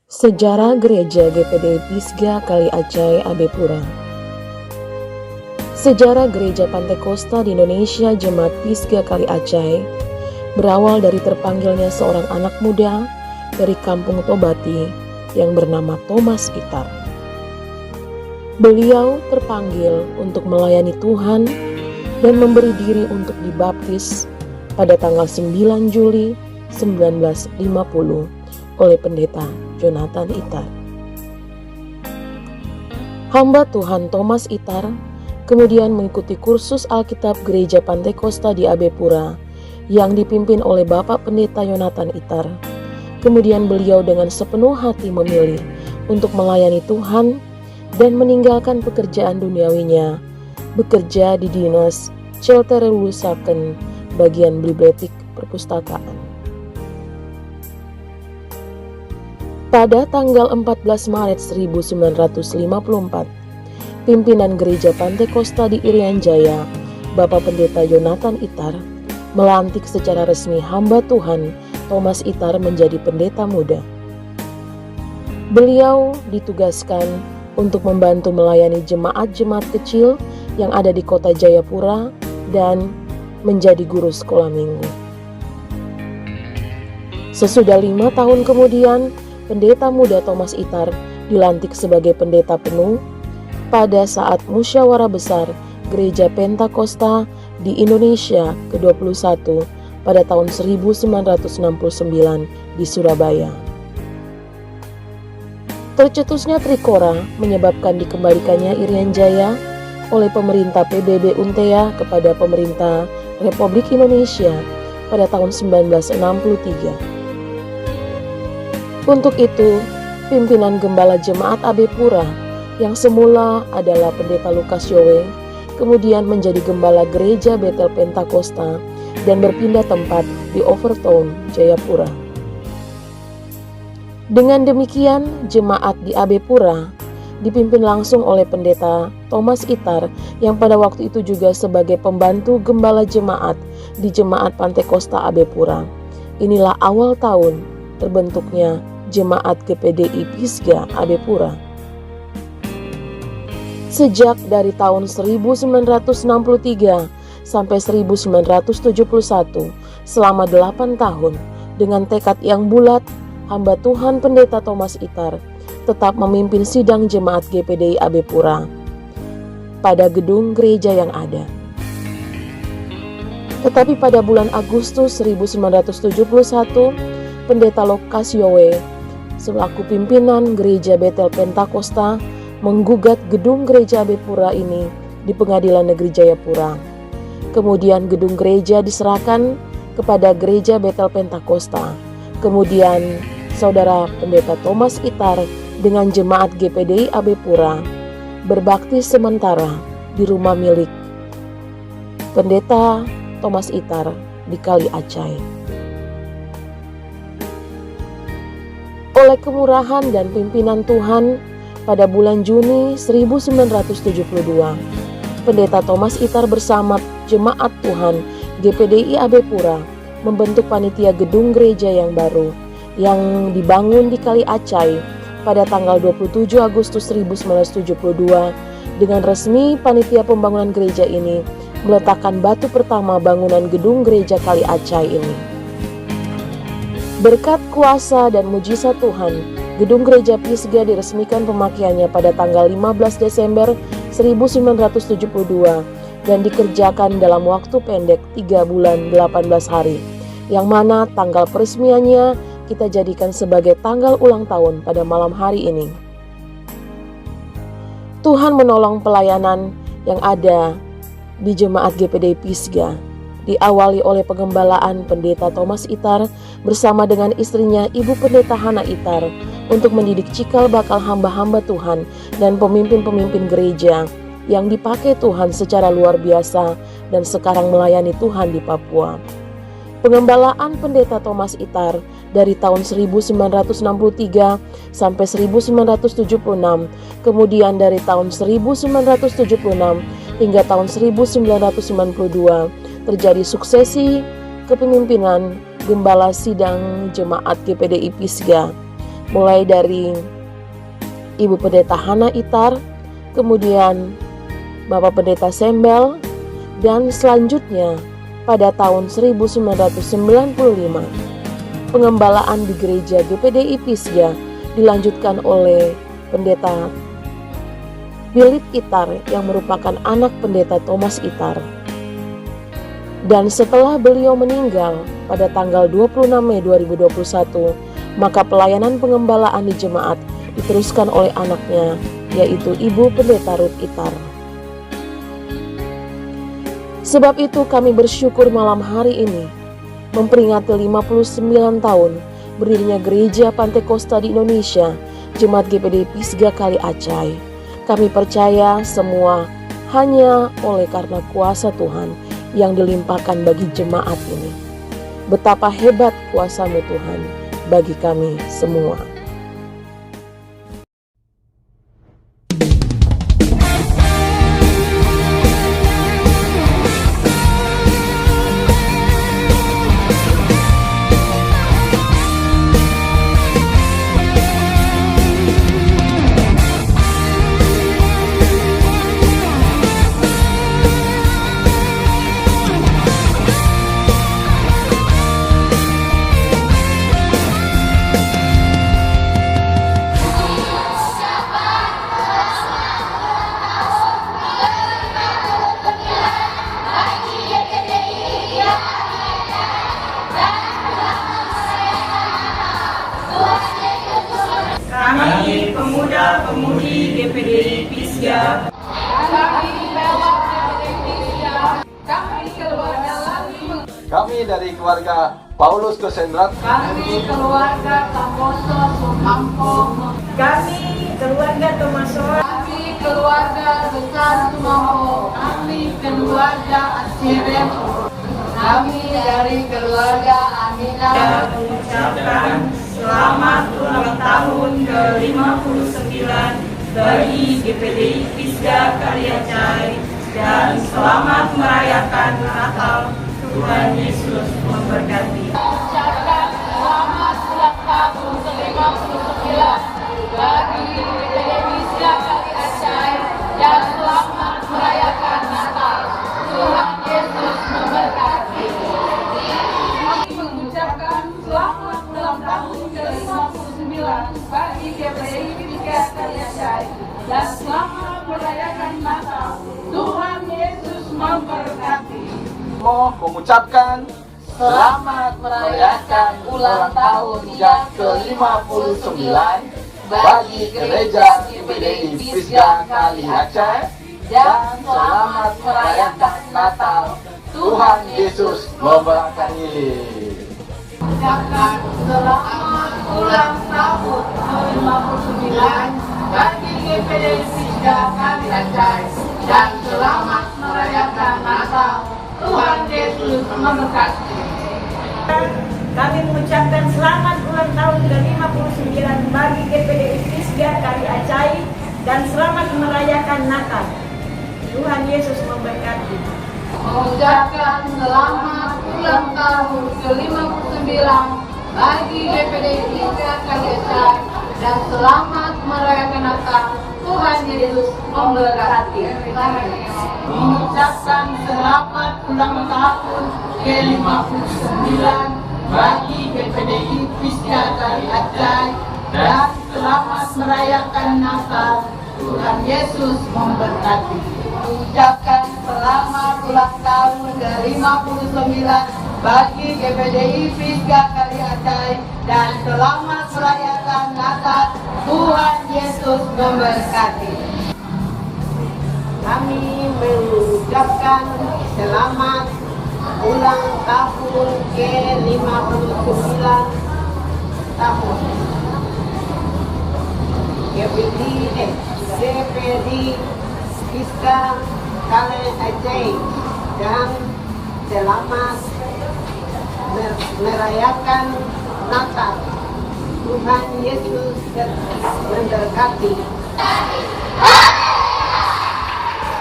Sejarah Gereja GPD Pisgah Kali Acai Abepura. Sejarah Gereja Pantekosta di Indonesia Jemaat Pisgah Kali Acai berawal dari terpanggilnya seorang anak muda dari kampung Tobati yang bernama Thomas Itar. Beliau terpanggil untuk melayani Tuhan dan memberi diri untuk dibaptis pada tanggal 9 Juli 1950 oleh pendeta Jonathan Itar. Hamba Tuhan Thomas Itar kemudian mengikuti kursus Alkitab Gereja Pantekosta di Abepura yang dipimpin oleh Bapak Pendeta Jonathan Itar. Kemudian beliau dengan sepenuh hati memilih untuk melayani Tuhan dan meninggalkan pekerjaan duniawinya, bekerja di dinas Celterelulusaken bagian bibliotek perpustakaan. Pada tanggal 14 Maret 1954, pimpinan Gereja Pantekosta di Irian Jaya, Bapak Pendeta Jonathan Itar, melantik secara resmi hamba Tuhan Thomas Itar menjadi pendeta muda. Beliau ditugaskan untuk membantu melayani jemaat-jemaat kecil yang ada di kota Jayapura dan menjadi guru sekolah minggu. Sesudah 5 tahun kemudian, pendeta muda Thomas Itar dilantik sebagai pendeta penuh pada saat musyawarah besar Gereja Pentakosta di Indonesia ke-21 pada tahun 1969 di Surabaya. Tercetusnya Trikora menyebabkan dikembalikannya Irian Jaya oleh pemerintah PBB Untea kepada pemerintah Republik Indonesia pada tahun 1963. Untuk itu, pimpinan Gembala Jemaat Abepura yang semula adalah Pendeta Lukas Yowe, kemudian menjadi Gembala Gereja Betel Pentakosta dan berpindah tempat di Overtown, Jayapura. Dengan demikian, jemaat di Abepura dipimpin langsung oleh Pendeta Thomas Itar yang pada waktu itu juga sebagai pembantu Gembala Jemaat di Jemaat Pantekosta Abepura. Inilah awal tahun terbentuknya Jemaat GPDI Pisgah Abepura. Sejak dari tahun 1963 sampai 1971, selama 8 tahun, dengan tekad yang bulat, hamba Tuhan Pendeta Thomas Itar tetap memimpin sidang Jemaat GPDI Abepura pada gedung gereja yang ada. Tetapi pada bulan Agustus 1971, Pendeta Lukas Yowe selaku pimpinan Gereja Betel Pentakosta menggugat gedung gereja Abepura ini di Pengadilan Negeri Jayapura. Kemudian gedung gereja diserahkan kepada Gereja Betel Pentakosta. Kemudian Saudara Pendeta Thomas Itar dengan jemaat GPDI Abepura berbakti sementara di rumah milik Pendeta Thomas Itar di Kali Acai. Oleh kemurahan dan pimpinan Tuhan, pada bulan Juni 1972, Pendeta Thomas Itar bersama jemaat Tuhan GPDI Abepura membentuk panitia gedung gereja yang baru yang dibangun di Kali Acai pada tanggal 27 Agustus 1972. Dengan resmi panitia pembangunan gereja ini meletakkan batu pertama bangunan gedung gereja Kali Acai ini. Berkat kuasa dan mujizat Tuhan, gedung gereja Pisgah diresmikan pemakaiannya pada tanggal 15 Desember 1972 dan dikerjakan dalam waktu pendek 3 bulan 18 hari, yang mana tanggal peresmiannya kita jadikan sebagai tanggal ulang tahun pada malam hari ini. Tuhan menolong pelayanan yang ada di Jemaat GPDI Pisgah, diawali oleh pengembalaan Pendeta Thomas Itar bersama dengan istrinya Ibu Pendeta Hana Itar untuk mendidik cikal bakal hamba-hamba Tuhan dan pemimpin-pemimpin gereja yang dipakai Tuhan secara luar biasa dan sekarang melayani Tuhan di Papua. Pengembalaan Pendeta Thomas Itar dari tahun 1963 sampai 1976, kemudian dari tahun 1976 hingga tahun 1992 terjadi suksesi kepemimpinan Gembala Sidang Jemaat GPDI Pisgah mulai dari Ibu Pendeta Hana Itar, kemudian Bapak Pendeta Sembel, dan selanjutnya pada tahun 1995 pengembalaan di gereja GPDI Pisga dilanjutkan oleh Pendeta Philip Itar yang merupakan anak Pendeta Thomas Itar. Dan setelah beliau meninggal pada tanggal 26 Mei 2021, maka pelayanan pengembalaan di jemaat diteruskan oleh anaknya, yaitu Ibu Pendeta Ruth Itar. Sebab itu kami bersyukur malam hari ini memperingati 59 tahun berdirinya Gereja Pantai Kosta di Indonesia, Jemaat GPDI Pisga Kali Acai. Kami percaya semua hanya oleh karena kuasa Tuhan yang dilimpahkan bagi jemaat ini. Betapa hebat kuasa-Mu Tuhan bagi kami semua. Kami pemuda-pemudi GPDI Pisga, kami dari keluarga Paulus Kosendrat, kami keluarga Kamoso Sumampo, kami keluarga Tomasoa, kami keluarga Besar Sumampo, kami keluarga Asirem, kami dari keluarga Aminah mengucapkan selamat ulang tahun ke-59 bagi GPDI Pisga Kali Acai dan selamat merayakan Natal. Tuhan Yesus memberkati. Ucapkan selamat ulang tahun ke-59 bagi GPDI Pisga Kali Acai dan selamat merayakan Natal. Tuhan Yesus memberkati. Kami mengucapkan selamat ulang tahun ke-59 bagi GPDI Pisga Kali Acai dan selamat merayakan Natal. Tuhan Yesus memberkati. mau mengucapkan selamat merayakan ulang tahun yang ke-59 bagi Gereja GPDI Pisga Kali Acai dan selamat merayakan Natal. Tuhan Yesus memberkati. Ucapkan selamat ulang tahun ke-59 bagi GPDI Pisga Kali Acai dan selamat merayakan Natal. Tuhan Yesus memberkati. Kami mengucapkan selamat ulang tahun ke-59 bagi GPDI Pisga Kali Acai dan selamat merayakan Natal. Tuhan Yesus memberkati. Mengucapkan selamat ulang tahun ke-59 bagi GPDI Pisga Kali Acai dan selamat merayakan Natal. Tuhan Yesus memberkati. Mengucapkan selamat ulang tahun ke-59 bagi GPDI Pisga Kali Acai dan selamat merayakan Natal. Tuhan Yesus memberkati. Mengucapkan selamat ulang tahun ke-59 bagi GPDI Pisga Kali Acai dan selamat merayakan Natal. Tuhan Yesus memberkati. Kami mengucapkan selamat ulang tahun ke-59 tahun GPDI Pisga Kali Acai dan selamat merayakan Natal. Tuhan Yesus memberkati.